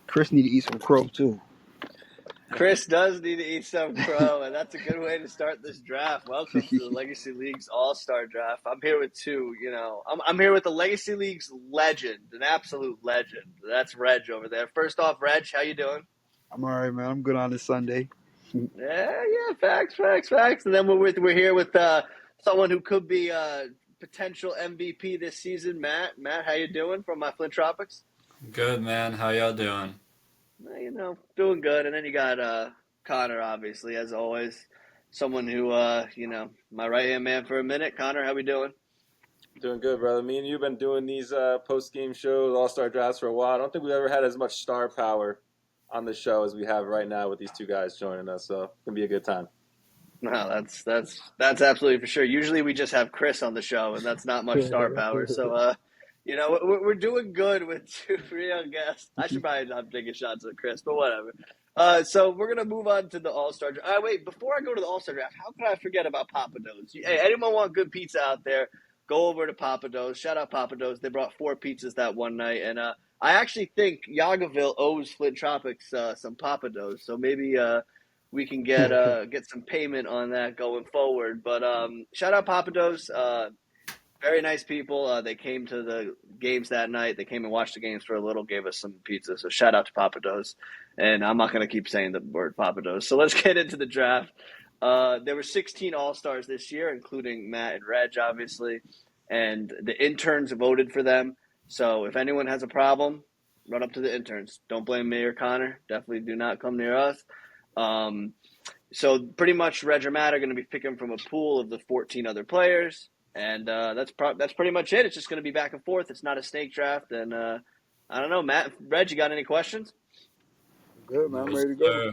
Chris need to eat some crow too. Chris does need to eat some crow, and that's a good way to start this draft. Welcome to the Legacy League's All-Star Draft. I'm here with two, I'm here with the Legacy League's legend, an absolute legend. That's Reg over there. First off, Reg, how you doing? I'm all right, man. I'm good on this Sunday. Yeah, facts. And then we're here with someone who could be potential MVP this season, Matt. Matt, how you doing from my Flint Tropics? Good, man. How y'all doing? Doing good. And then you got Connor, obviously, as always. Someone who, my right-hand man for a minute. Connor, how we doing? Doing good, brother. Me and you have been doing these post-game shows, all-star drafts for a while. I don't think we've ever had as much star power on the show as we have right now with these two guys joining us. So it's going to be a good time. No, that's absolutely for sure. Usually we just have Chris on the show, and that's not much star power. So, we're doing good with two real guests. I should probably not take a shots at Chris, but whatever. So we're going to move on to the All-Star draft. Wait, before I go to the All-Star draft, how could I forget about Papa Do's? Hey, anyone want good pizza out there, go over to Papa Do's. Shout out Papa Do's. They brought 4 pizzas that one night, and I actually think Yagoville owes Flint Tropics some Papa Do's, so maybe we can get some payment on that going forward. But shout out Papa Do's. Very nice people. They came to the games that night. They came and watched the games for a little, gave us some pizza. So shout out to Papa Do's. And I'm not going to keep saying the word Papa Do's. So let's get into the draft. There were 16 All-Stars this year, including Matt and Reg, obviously. And the interns voted for them. So if anyone has a problem, run up to the interns. Don't blame me or Connor. Definitely do not come near us. So pretty much Reg or Matt are going to be picking from a pool of the 14 other players. And that's pretty much it. It's just going to be back and forth. It's not a snake draft. And I don't know, Matt, Reg, you got any questions? Good, man. I'm ready to go.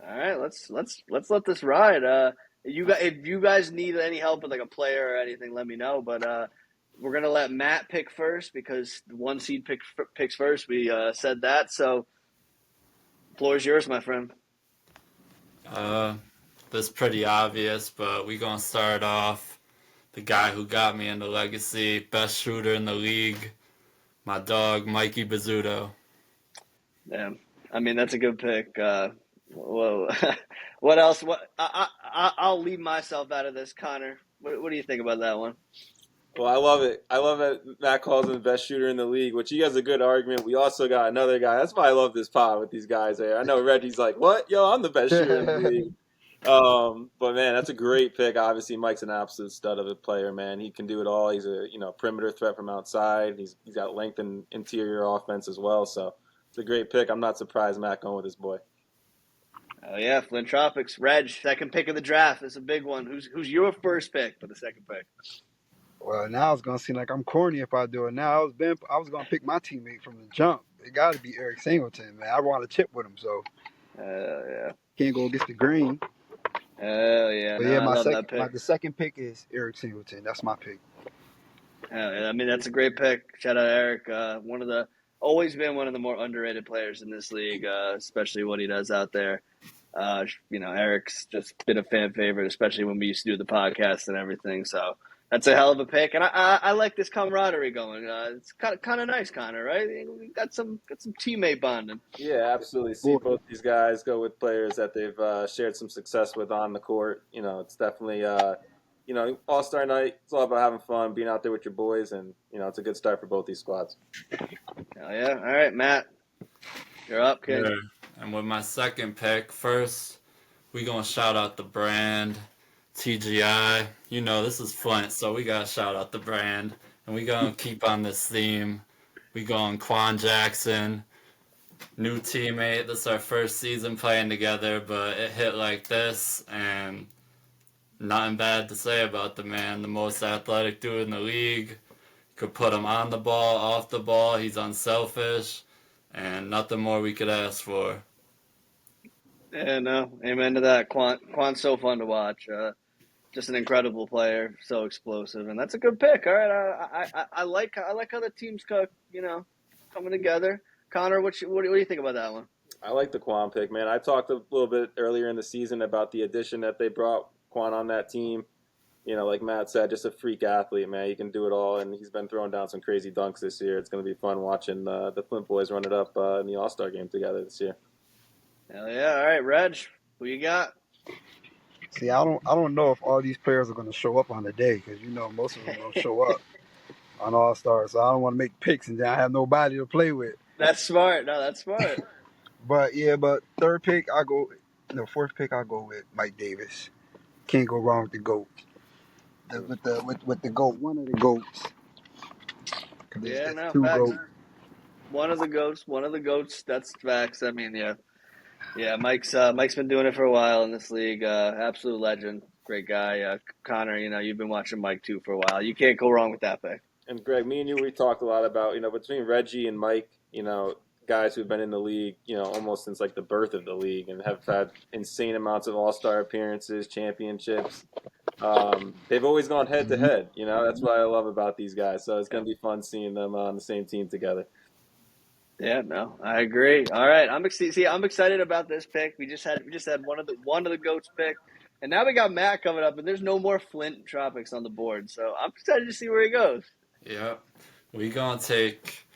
All right, let's let this ride. If you guys need any help with like a player or anything, let me know. But we're gonna let Matt pick first because the 1 seed picks first. We said that. So, floor is yours, my friend. That's pretty obvious, but we're going to start off the guy who got me into Legacy, best shooter in the league, my dog, Mikey Bizzuto. Yeah, I mean, that's a good pick. Whoa. What else? I'll leave myself out of this, Connor. What do you think about that one? Well, I love it. I love that Matt calls him the best shooter in the league, which he has a good argument. We also got another guy. That's why I love this pod with these guys here. I know Reggie's like, what? Yo, I'm the best shooter in the league. But man, that's a great pick. Obviously, Mike's an absolute stud of a player, man. He can do it all. He's a perimeter threat from outside. He's got length and interior offense as well. So it's a great pick. I'm not surprised Matt going with his boy. Oh yeah, Flint Tropics. Reg, second pick of the draft. It's a big one. Who's your first pick for the second pick? Well, now it's gonna seem like I'm corny if I do it. Now I was gonna pick my teammate from the jump. It got to be Eric Singleton, man. I want to chip with him, so yeah, can't go against the green. Yeah. But no, yeah, I love that pick. the second pick is Eric Singleton. That's my pick. Yeah, I mean, that's a great pick. Shout out Eric. Always been one of the more underrated players in this league, especially what he does out there. Eric's just been a fan favorite, especially when we used to do the podcast and everything. So that's a hell of a pick, and I like this camaraderie going. It's kind of nice, Connor, right? We got some teammate bonding. Yeah, absolutely. See both these guys go with players that they've shared some success with on the court. It's definitely All-Star night. It's all about having fun, being out there with your boys, and it's a good start for both these squads. Hell yeah! All right, Matt, you're up, kid. Yeah. And with my second pick, first, we going to shout out the brand, TGI. This is Flint, so we got to shout out the brand. And we going to keep on this theme. We going Quan Jackson, new teammate. This is our first season playing together, but it hit like this. And nothing bad to say about the man. The most athletic dude in the league. Could put him on the ball, off the ball. He's unselfish. And nothing more we could ask for. Yeah, no, amen to that. Quan's so fun to watch. Just an incredible player, so explosive, and that's a good pick. All right, I like how the team's coming together. Connor, what do you think about that one? I like the Quan pick, man. I talked a little bit earlier in the season about the addition that they brought Quan on that team. Like Matt said, just a freak athlete, man. He can do it all, and he's been throwing down some crazy dunks this year. It's going to be fun watching the Flint boys run it up in the All-Star game together this year. Hell yeah! All right, Reg, who you got? See, I don't know if all these players are going to show up on the day because most of them don't show up on All Stars. So I don't want to make picks and then I have nobody to play with. That's smart. No, that's smart. But third pick I go. No, fourth pick I go with Mike Davis. Can't go wrong with the goat. With the goat, one of the goats. Yeah, There's no, two facts. goats. One of the goats. One of the goats. That's facts. I mean, yeah. Mike's been doing it for a while in this league. Absolute legend. Great guy. Connor, you've been watching Mike too for a while. You can't go wrong with that pick. And Greg, me and you, we talked a lot about, between Reggie and Mike, guys who've been in the league, almost since like the birth of the league and have had insane amounts of All-Star appearances, championships. They've always gone head to head. That's what I love about these guys. So it's going to be fun seeing them on the same team together. Yeah, no, I agree. All right, I'm excited. See, I'm excited about this pick. We just had one of the goats pick, and now we got Matt coming up, and there's no more Flint Tropics on the board. So I'm excited to see where he goes. Yep. We gonna take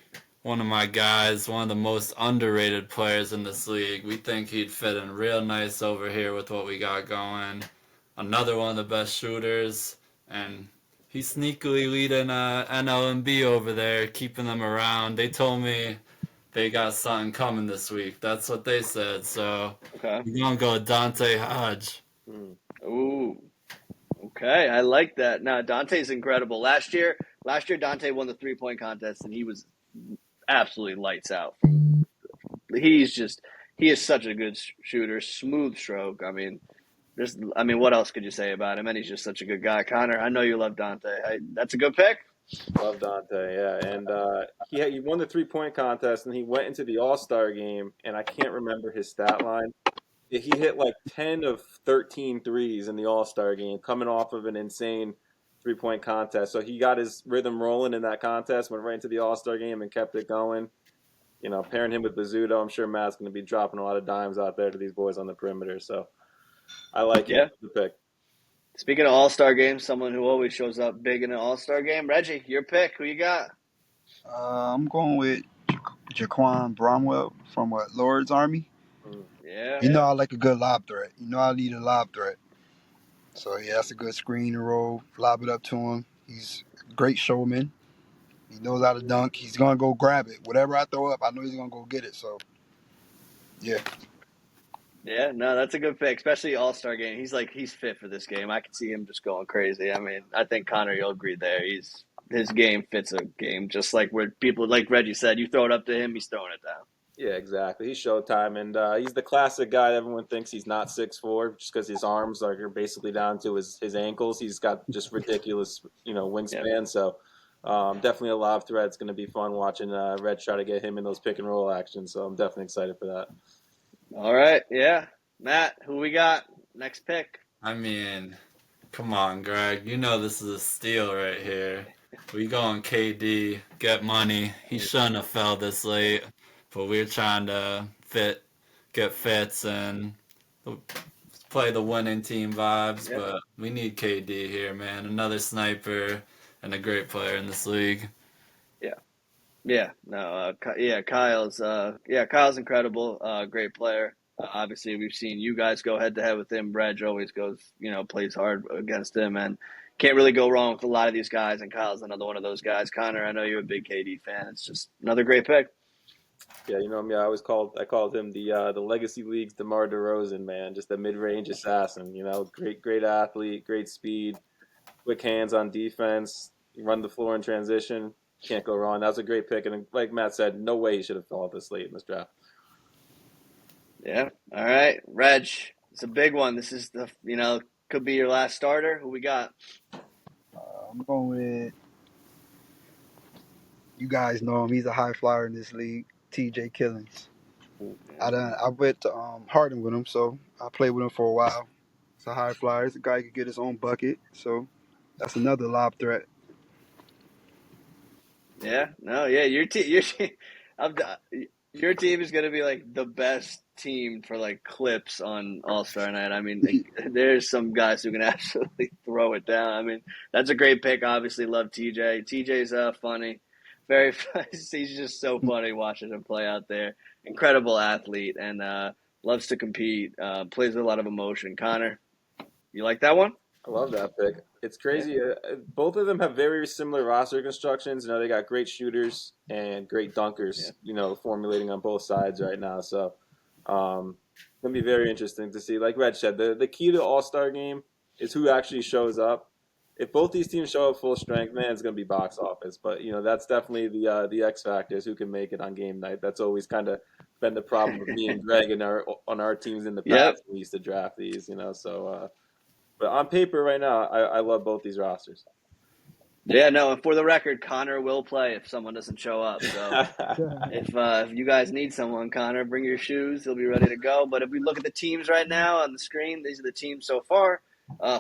one of my guys, one of the most underrated players in this league. We think he'd fit in real nice over here with what we got going. Another one of the best shooters, and he's sneakily leading NLMB over there, keeping them around. They told me they got something coming this week. That's what they said. So Okay. we're gonna go Dante Hodge. Ooh. Okay, I like that. Now Dante's incredible. Last year Dante won the 3-point contest, and he was absolutely lights out. He is such a good shooter, smooth stroke. I mean, what else could you say about him? And he's just such a good guy. Connor, I know you love Dante. That's a good pick. Love Dante, yeah. And he won the 3-point contest, and he went into the All-Star game, and I can't remember his stat line. He hit like 10 of 13 threes in the All-Star game, coming off of an insane 3-point contest. So he got his rhythm rolling in that contest, went right into the All-Star game and kept it going. Pairing him with Bizzuto, I'm sure Matt's going to be dropping a lot of dimes out there to these boys on the perimeter. So I like him. The pick. Speaking of All-Star games, someone who always shows up big in an All-Star game, Reggie, your pick. Who you got? I'm going with Jaquan Bromwell from Lord's Army. Yeah. I like a good lob threat. I need a lob threat. So yeah, that's a good screen and roll. Lob it up to him. He's a great showman. He knows how to dunk. He's gonna go grab it. Whatever I throw up, I know he's gonna go get it. So yeah. Yeah, no, that's a good pick, especially All-Star game. He's fit for this game. I can see him just going crazy. I mean, I think Connor, you'll agree there. His game fits a game, just like where people, like Reggie said, you throw it up to him, he's throwing it down. Yeah, exactly. He's Showtime, and he's the classic guy that everyone thinks he's not 6'4", just because his arms are basically down to his ankles. He's got just ridiculous, wingspan. Yeah. So definitely a lob threat. It's going to be fun watching Red try to get him in those pick and roll actions. So I'm definitely excited for that. All right, yeah, Matt, who we got next pick? I mean, come on, Greg. This is a steal right here. We going KD, get money. He shouldn't have fell this late. But we're trying to get fits and play the winning team vibes. Yeah. But we need KD here, man. Another sniper and a great player in this league. Yeah. No. Kyle's incredible. Great player. Obviously, we've seen you guys go head to head with him. Reg always goes, plays hard against him, and can't really go wrong with a lot of these guys. And Kyle's another one of those guys. Connor, I know you're a big KD fan. It's just another great pick. Yeah, I called him the Legacy League's DeMar DeRozan, man. Just a mid-range assassin. Great athlete, great speed, quick hands on defense, run the floor in transition. Can't go wrong. That was a great pick, and like Matt said, no way he should have fell this late in this draft. Yeah. All right, Reg. It's a big one. This is could be your last starter. Who we got? I'm going with. You guys know him. He's a high flyer in this league. TJ Killings. I went to Harding with him, so I played with him for a while. It's a high flyer. He's a guy who can get his own bucket, so that's another lob threat. Yeah, no, yeah, your team your team is going to be like the best team for like clips on All-Star Night. I mean, like, there's some guys who can absolutely throw it down. I mean, that's a great pick. Obviously, love TJ. TJ's funny, very funny. He's just so funny watching him play out there. Incredible athlete and loves to compete. Plays with a lot of emotion. Connor, you like that one? I love that pick. It's crazy. Both of them have very similar roster constructions. They got great shooters and great dunkers. Formulating on both sides right now. So, it's gonna be very interesting to see. Like Reg said, the key to the All-Star game is who actually shows up. If both these teams show up full strength, man, it's gonna be box office. But that's definitely the X factor is who can make it on game night. That's always kind of been the problem with me and Greg on our teams in the past. Yep. We used to draft these, so. But on paper right now, I love both these rosters. Yeah, no, and for the record, Connor will play if someone doesn't show up. So if you guys need someone, Connor, bring your shoes. He'll be ready to go. But if we look at the teams right now on the screen, these are the teams so far.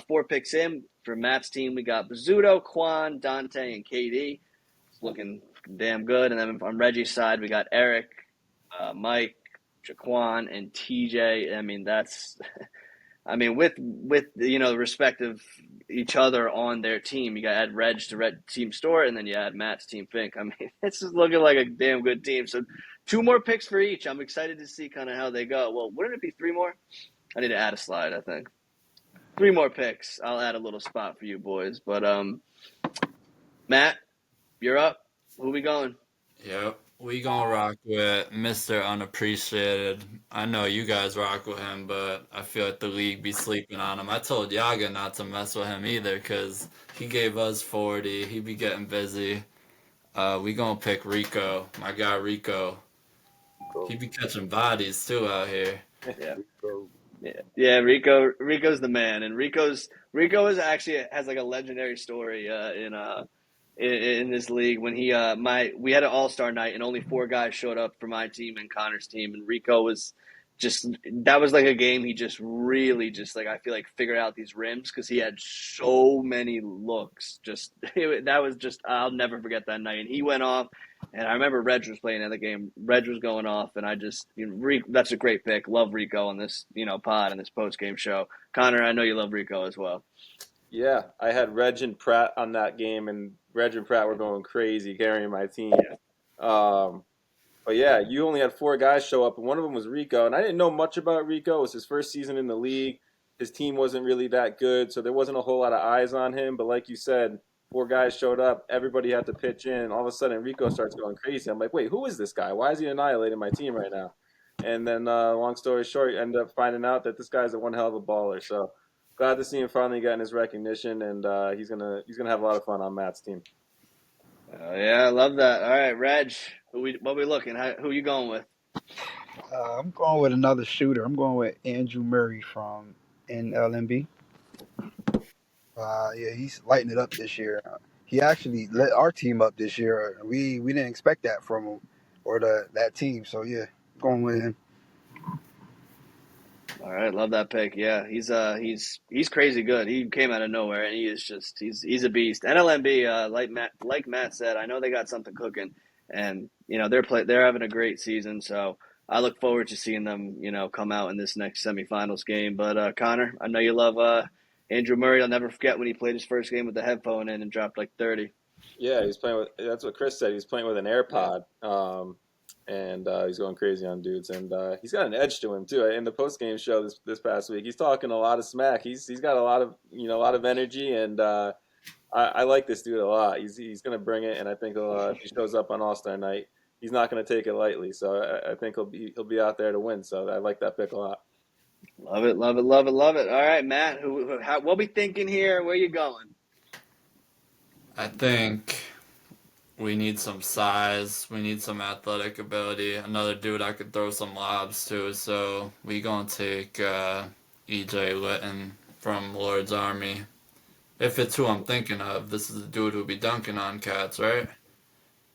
4 picks in. For Matt's team, we got Bizzuto, Quan, Dante, and KD. It's looking damn good. And then on Reggie's side, we got Eric, Mike, Jaquan, and TJ. I mean, that's – I mean, with the respective each other on their team, you got to add Reg to Red Team Store, and then you add Matt's Team Fink. I mean, it's just looking like a damn good team. So 2 more picks for each. I'm excited to see kind of how they go. Well, wouldn't it be 3 more? I need to add a slide, I think. 3 more picks. I'll add a little spot for you boys. But Matt, you're up. Who we going? Yep. We gonna rock with Mr. Unappreciated. I know you guys rock with him, but I feel like the league be sleeping on him. I told Yaga not to mess with him either because he gave us 40. He be getting busy. We gonna pick Rico, my guy Rico. He be catching bodies too out here. Yeah. Rico's the man, and Rico is actually has like a legendary story in this league when we had an all-star night and only 4 guys showed up for my team and Connor's team, and Rico was that was like a game he just really I feel like figured out these rims because he had so many looks. That was I'll never forget that night, and he went off. And I remember Reg was playing in the game. Reg was going off, and I just that's a great pick. Love Rico on this pod and this post game show. Connor, I know you love Rico as well. Yeah, I had Reg and Pratt on that game, and Reg and Pratt were going crazy carrying my team. But yeah, you only had 4 guys show up, and one of them was Rico. And I didn't know much about Rico. It was his first season in the league. His team wasn't really that good, so there wasn't a whole lot of eyes on him. But like you said, 4 guys showed up. Everybody had to pitch in. All of a sudden, Rico starts going crazy. I'm like, wait, who is this guy? Why is he annihilating my team right now? And then, long story short, you end up finding out that this guy's a one hell of a baller. So glad to see him finally getting his recognition, and he's gonna have a lot of fun on Matt's team. Yeah, I love that. All right, Reg, what we looking? Who you going with? I'm going with another shooter. I'm going with Andrew Murray from NLMB. Yeah, he's lighting it up this year. He actually lit our team up this year. We didn't expect that from him or that team. So yeah, going with him. All right, love that pick. Yeah, he's crazy good. He came out of nowhere, and he is he's a beast. NLMB, like Matt said, I know they got something cooking, and they're having a great season. So I look forward to seeing them come out in this next semifinals game. But Connor, I know you love Andrew Murray. I'll never forget when he played his first game with the headphone in and dropped like 30. Yeah, he's playing with. That's what Chris said. He's playing with an AirPod. And he's going crazy on dudes, and he's got an edge to him too. In the post game show this past week, he's talking a lot of smack. He's got a lot of energy, and I like this dude a lot. He's going to bring it, and I think if he shows up on All-Star Night, he's not going to take it lightly. So I think he'll be out there to win. So I like that pick a lot. Love it, love it, love it, love it. All right, Matt, what we thinking here? Where you going? I think we need some size. We need some athletic ability. Another dude I could throw some lobs to. So we gonna take E.J. Litton from Lord's Army. If it's who I'm thinking of, this is the dude who'll be dunking on cats, right?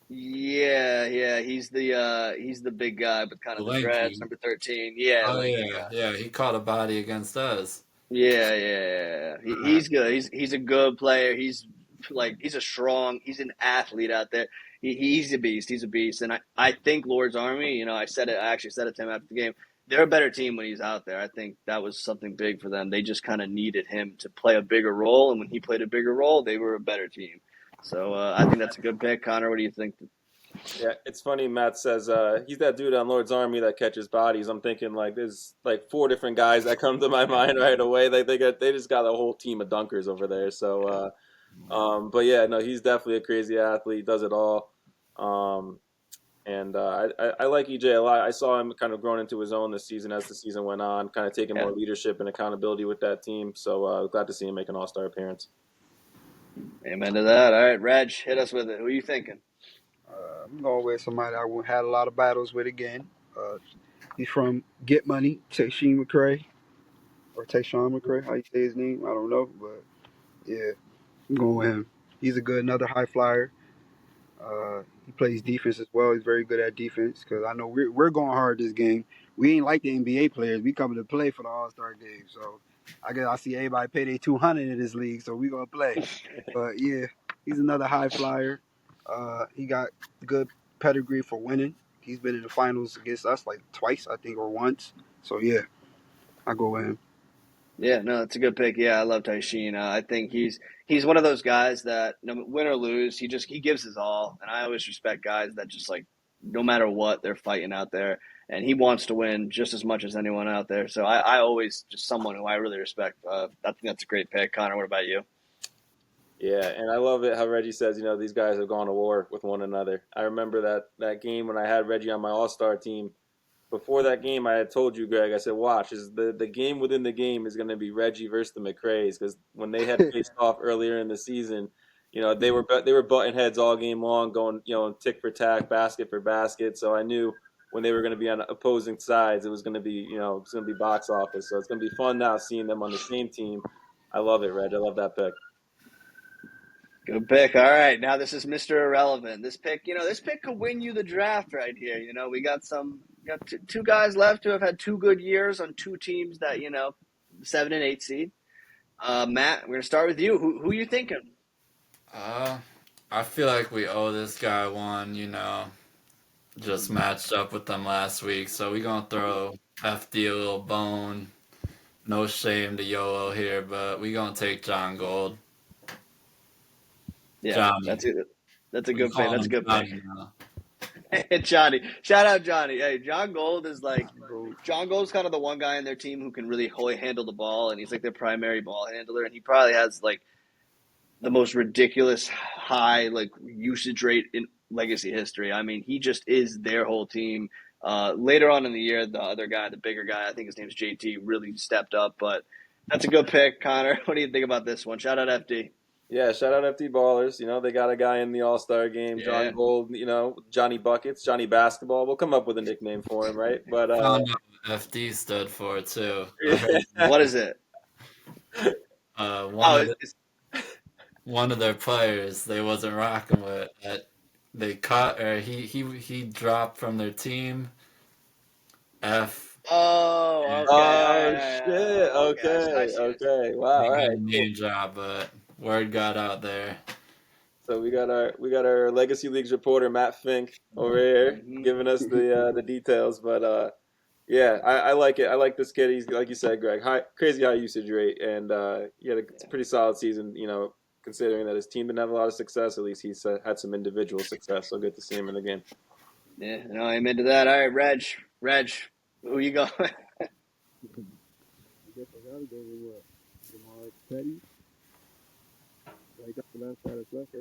Yeah. He's the big guy with kind of the dreads, number 13. Yeah. Oh yeah. He caught a body against us. Yeah. He's good. He's a good player. He's an athlete out there. he's a beast. He's a beast, and I think Lord's Army. You know, I said it. I actually said it to him after the game. They're a better team when he's out there. I think that was something big for them. They just kind of needed him to play a bigger role, and when he played a bigger role, they were a better team. So I think that's a good pick, Connor. What do you think? Yeah, it's funny. Matt says he's that dude on Lord's Army that catches bodies. I'm thinking like there's like four different guys that come to my mind right away. Like they just got a whole team of dunkers over there. So, but yeah, no, he's definitely a crazy athlete. Does it all. Um, and I like EJ a lot. I saw him kind of growing into his own this season as the season went on, kind of taking Yeah. more leadership and accountability with that team. So glad to see him make an All-Star appearance. Amen to that. All right, Reg, hit us with it. Who are you thinking? I'm going with somebody I had a lot of battles with again. He's from Get Money, Tayshawn McCray, or Tayshawn McCray, how you say his name, I don't know, but yeah, I'm going with him. He's another high flyer. He plays defense as well. He's very good at defense because I know we're going hard this game. We ain't like the NBA players. We coming to play for the All-Star game. So I guess I see everybody pay their 200 in this league, so we gonna play. But yeah, he's another high flyer. He got good pedigree for winning. He's been in the finals against us like twice, I think, or once. So yeah, I go with him. Yeah, no, that's a good pick. Yeah, I love Taishin. I think he's one of those guys that no win or lose, he gives his all, and I always respect guys that just like no matter what they're fighting out there, and he wants to win just as much as anyone out there. So I always just someone who I really respect. I think that's a great pick, Connor. What about you? Yeah, and I love it how Reggie says, these guys have gone to war with one another. I remember that game when I had Reggie on my All-Star team. Before that game, I had told you, Greg, I said, watch, is the game within the game is going to be Reggie versus the McRaes, because when they had faced off earlier in the season, they were butting heads all game long, going, tick for tack, basket for basket. So I knew when they were going to be on opposing sides, it was going to be, it's going to be box office. So it's going to be fun now seeing them on the same team. I love it, Reg. I love that pick. Good pick. All right, now this is Mr. Irrelevant. This pick could win you the draft right here. We got two guys left who have had two good years on two teams that 7 and 8 seed. Matt, we're gonna start with you. Who you thinking? I feel like we owe this guy one. Just matched up with them last week, so we gonna throw FD a little bone. No shame to YOLO here, but we gonna take John Gold. Yeah, Johnny. that's a good pick. That's a good Johnny pick. Johnny, shout out Johnny. Hey, John Gold is John Gold's kind of the one guy in their team who can really handle the ball, and he's like their primary ball handler, and he probably has like the most ridiculous high usage rate in Legacy history. I mean, he just is their whole team. Later on in the year, the other guy, the bigger guy, I think his name's JT, really stepped up. But that's a good pick, Connor. What do you think about this one? Shout out FD. Yeah, shout out FD Ballers. They got a guy in the All-Star game, Yeah. John Gold, Johnny Buckets, Johnny Basketball. We'll come up with a nickname for him, right? But FD stood for it too. What is it? One of their players they wasn't rocking with. They cut, or he dropped from their team. F. Oh, okay. Oh, shit. Okay. Wow. All right. Name drop, but word got out there. So we got our Legacy Leagues reporter Matt Fink over here giving us the details. But yeah, I like it. I like this kid. He's like you said, Greg, crazy high usage rate, and he had a pretty solid season. Considering that his team didn't have a lot of success, at least he's had some individual success. So good to see him in the game. Yeah, no, I'm into that. All right, Reg, who you going? I guess I gotta go with what? Jamar Petty. Like up the last side of left,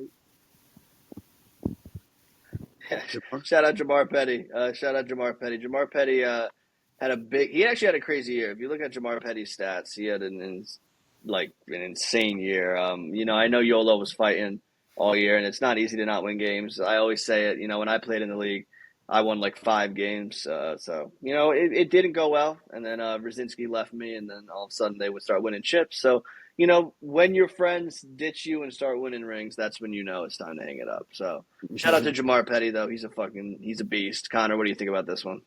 right? Shout out Jamar Petty. Jamar Petty he actually had a crazy year. If you look at Jamar Petty's stats, he had an insane year. I know YOLO was fighting all year, and it's not easy to not win games. I always say it. When I played in the league, I won 5 games. So it didn't go well, and then Brzezinski left me, and then all of a sudden they would start winning chips. So when your friends ditch you and start winning rings, that's when it's time to hang it up. So shout out to Jamar Petty though. He's a beast. Connor, what do you think about this one?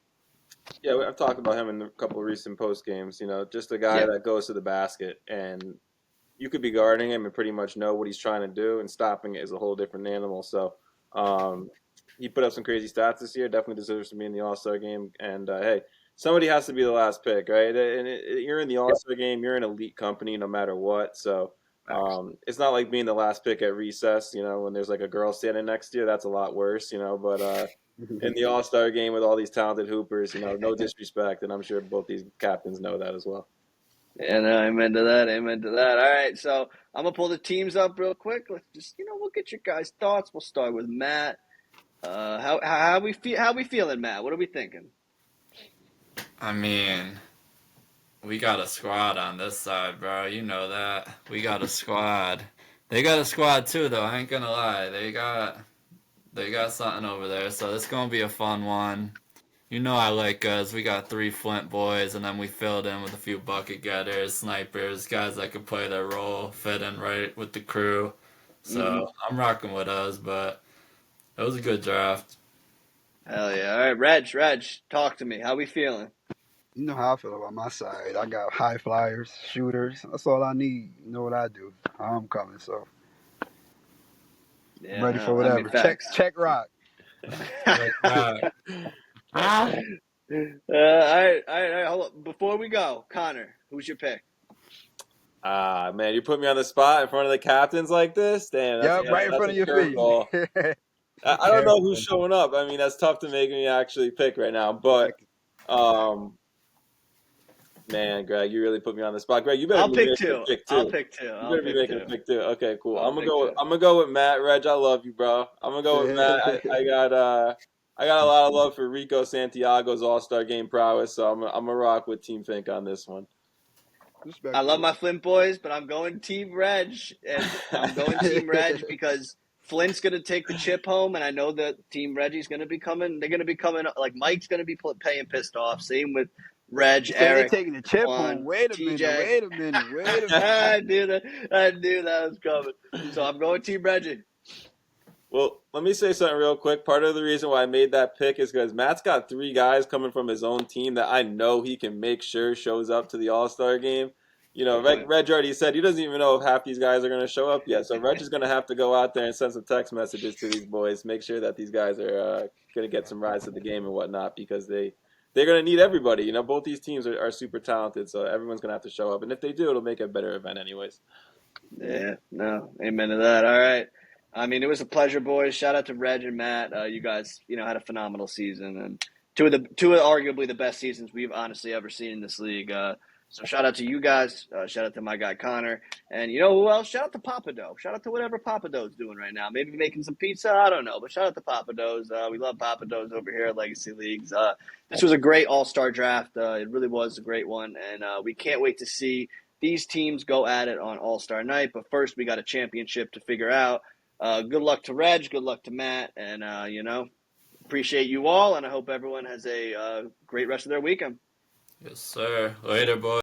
Yeah, I've talked about him in a couple of recent post games. Just a guy that goes to the basket, and you could be guarding him and pretty much know what he's trying to do, and stopping it is a whole different animal. So, he put up some crazy stats this year. Definitely deserves to be in the All-Star game. And hey, somebody has to be the last pick, right? And you're in the All-Star game. You're an elite company, no matter what. So it's not like being the last pick at recess. When there's like a girl standing next to you, that's a lot worse. But in the All-Star game with all these talented hoopers, no disrespect, and I'm sure both these captains know that as well. And amen to that. Amen to that. All right, so I'm gonna pull the teams up real quick. Let's just, we'll get your guys' thoughts. We'll start with Matt. How we feeling, Matt? What are we thinking? I mean, we got a squad on this side, bro. You know that. We got a squad. They got a squad too, though. I ain't gonna lie. They got something over there. So it's gonna be a fun one. I like us. We got 3 Flint boys, and then we filled in with a few bucket getters, snipers, guys that could play their role, fit in right with the crew. So I'm rocking with us, but it was a good draft. Hell yeah. All right, Reg, talk to me. How we feeling? You know how I feel about my side. I got high flyers, shooters. That's all I need. You know what I do. I'm coming, so Yeah, I'm ready for whatever. Check rock. All right. Hold on. Before we go, Connor, who's your pick? Man, you put me on the spot in front of the captains like this? Damn, Yep, right in front of your face. I don't know who's showing up. I mean, that's tough to make me actually pick right now. But, man, Greg, you really put me on the spot. Greg, you better be making a pick too. I'll pick two. You better be making a pick too. Okay, cool. I'm gonna go with Matt. Reg, I love you, bro. I'm gonna go with Matt. I got a lot of love for Rico Santiago's All-Star game prowess, so I'm gonna rock with Team Finke on this one. I love my Flint boys, but I'm going Team Reg, and I'm going Team Reg because Flint's going to take the chip home, and I know that Team Reggie's going to be coming. They're going to be coming, like Mike's going to be paying pissed off. Same with Reg, Eric. They're taking the chip home. Wait a minute. I knew that was coming. So I'm going Team Reggie. Well, let me say something real quick. Part of the reason why I made that pick is because Matt's got 3 guys coming from his own team that I know he can make sure shows up to the All-Star game. Reg already said he doesn't even know if half these guys are going to show up yet. So Reg is going to have to go out there and send some text messages to these boys, make sure that these guys are going to get some rides to the game and whatnot, because they're going to need everybody. Both these teams are super talented, so everyone's going to have to show up. And if they do, it'll make a better event anyways. Yeah, no, amen to that. All right. I mean, it was a pleasure, boys. Shout out to Reg and Matt. You guys, had a phenomenal season, and two of arguably the best seasons we've honestly ever seen in this league. So shout out to you guys. Shout out to my guy Connor, and who else? Shout out to Papa Dough. Shout out to whatever Papa Dough's doing right now. Maybe making some pizza. I don't know, but shout out to Papa Dough's. We love Papa Dough's over here at Legacy Leagues. This was a great All-Star draft. It really was a great one, and we can't wait to see these teams go at it on All-Star night. But first, we got a championship to figure out. Good luck to Reg, good luck to Matt, and, appreciate you all, and I hope everyone has a great rest of their weekend. Yes, sir. Later, boys.